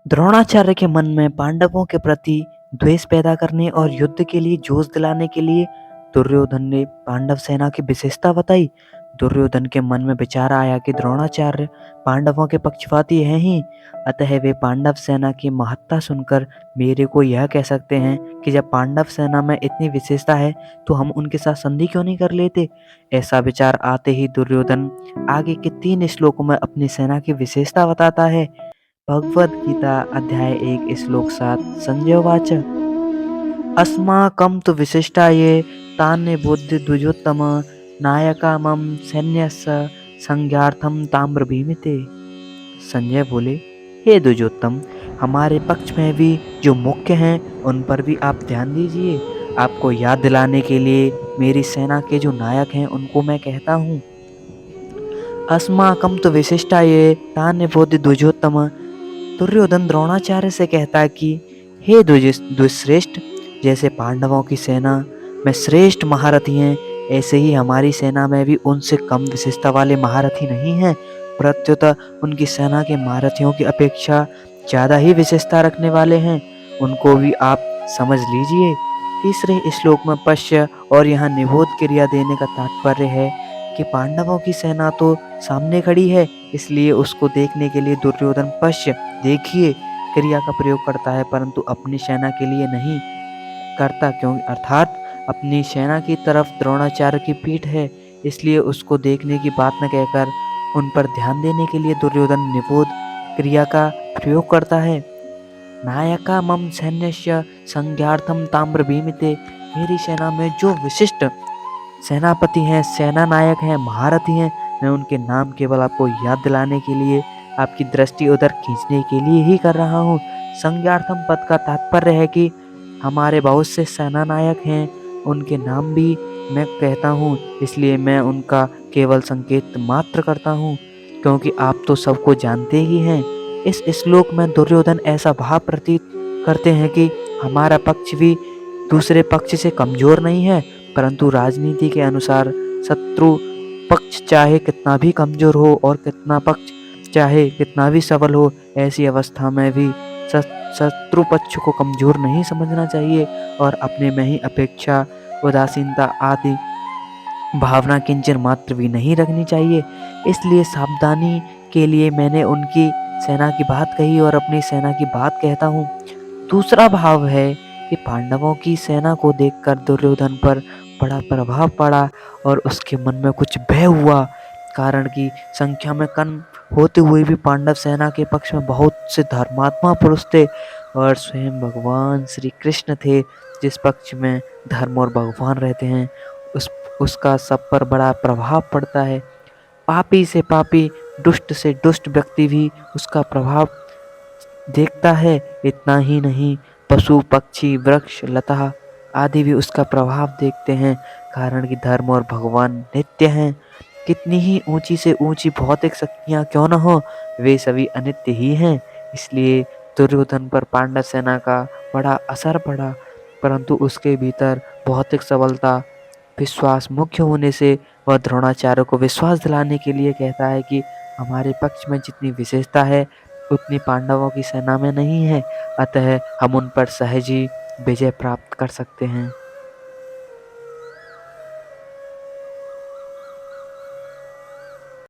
द्रोणाचार्य के मन में पांडवों के प्रति द्वेष पैदा करने और युद्ध के लिए जोश दिलाने के लिए दुर्योधन ने पांडव सेना की विशेषता बताई। दुर्योधन के मन में विचार आया कि द्रोणाचार्य पांडवों के पक्षपाती हैं ही, अतः वे पांडव सेना की महत्ता सुनकर मेरे को यह कह सकते हैं कि जब पांडव सेना में इतनी विशेषता है तो हम उनके साथ संधि क्यों नहीं कर लेते। ऐसा विचार आते ही दुर्योधन आगे के 3 श्लोकों में अपनी सेना की विशेषता बताता है। भगवद गीता अध्याय 1 श्लोक 7 संजय उवाच अस्माकं तु विशिष्टाये तान्य बुद्धि द्विजोत्तम नायका मम सैन्यस्य संज्ञार्थम ताम्रभीमिते। संजय बोले, हे द्विजोत्तम, हमारे पक्ष में भी जो मुख्य हैं उन पर भी आप ध्यान दीजिए। आपको याद दिलाने के लिए मेरी सेना के जो नायक हैं उनको मैं कहता हूँ। अस्माकं तु विशिष्टाये तान्य बुद्धि द्विजोत्तम। दुर्योधन द्रोणाचार्य से कहता है कि हे द्विश्रेष्ठ, जैसे पांडवों की सेना में श्रेष्ठ महारथी हैं, ऐसे ही हमारी सेना में भी उनसे कम विशेषता वाले महारथी नहीं हैं। प्रत्युत उनकी सेना के महारथियों की अपेक्षा ज़्यादा ही विशेषता रखने वाले हैं। उनको भी आप समझ लीजिए। तीसरे श्लोक में पश्य और यहाँ निबोध क्रिया देने का तात्पर्य है कि पांडवों की सेना तो सामने खड़ी है, इसलिए उसको देखने के लिए दुर्योधन पश्य देखिए क्रिया का प्रयोग करता है, परंतु अपनी सेना के लिए नहीं करता, क्योंकि अर्थात अपनी सेना की तरफ द्रोणाचार्य की पीठ है, इसलिए उसको देखने की बात न कहकर उन पर ध्यान देने के लिए दुर्योधन निबोध क्रिया का प्रयोग करता है। नायका मम सैन्यस्य संज्ञार्थम ताम्रभीमिते। मेरी सेना में जो विशिष्ट सेनापति हैं, सेना नायक हैं, महारथी हैं, मैं उनके नाम केवल आपको याद दिलाने के लिए, आपकी दृष्टि उधर खींचने के लिए ही कर रहा हूँ। संज्ञार्थम पद का तात्पर्य है कि हमारे बहुत से सेना नायक हैं, उनके नाम भी मैं कहता हूँ, इसलिए मैं उनका केवल संकेत मात्र करता हूँ, क्योंकि आप तो सबको जानते ही हैं। इस श्लोक में दुर्योधन ऐसा भाव प्रतीत करते हैं कि हमारा पक्ष भी दूसरे पक्ष से कमजोर नहीं है, परंतु राजनीति के अनुसार शत्रु पक्ष चाहे कितना भी कमजोर हो और कितना पक्ष चाहे कितना भी सबल हो, ऐसी अवस्था में भी शत्रु पक्ष को कमजोर नहीं समझना चाहिए और अपने में ही अपेक्षा, उदासीनता आदि भावना किंचन मात्र भी नहीं रखनी चाहिए। इसलिए सावधानी के लिए मैंने उनकी सेना की बात कही और अपनी सेना की बात कहता हूँ। दूसरा भाव है कि पांडवों की सेना को देखकर दुर्योधन पर बड़ा प्रभाव पड़ा और उसके मन में कुछ भय हुआ, कारण कि संख्या में कम होते हुए भी पांडव सेना के पक्ष में बहुत से धर्मात्मा पुरुष थे और स्वयं भगवान श्री कृष्ण थे। जिस पक्ष में धर्म और भगवान रहते हैं उसका सब पर बड़ा प्रभाव पड़ता है। पापी से पापी, दुष्ट से दुष्ट व्यक्ति भी उसका प्रभाव देखता है। इतना ही नहीं, पशु पक्षी वृक्ष लता आदि भी उसका प्रभाव देखते हैं, कारण कि धर्म और भगवान नित्य हैं। कितनी ही ऊंची से ऊंची भौतिक शक्तियाँ क्यों न हो, वे सभी अनित्य ही हैं। इसलिए दुर्योधन पर पांडव सेना का बड़ा असर पड़ा, परंतु उसके भीतर भौतिक सबलता, विश्वास मुख्य होने से वह द्रोणाचार्य को विश्वास दिलाने के लिए कहता है कि हमारे पक्ष में जितनी विशेषता है उतनी पांडवों की सेना में नहीं है, अतः हम उन पर सहज ही विजय प्राप्त कर सकते हैं।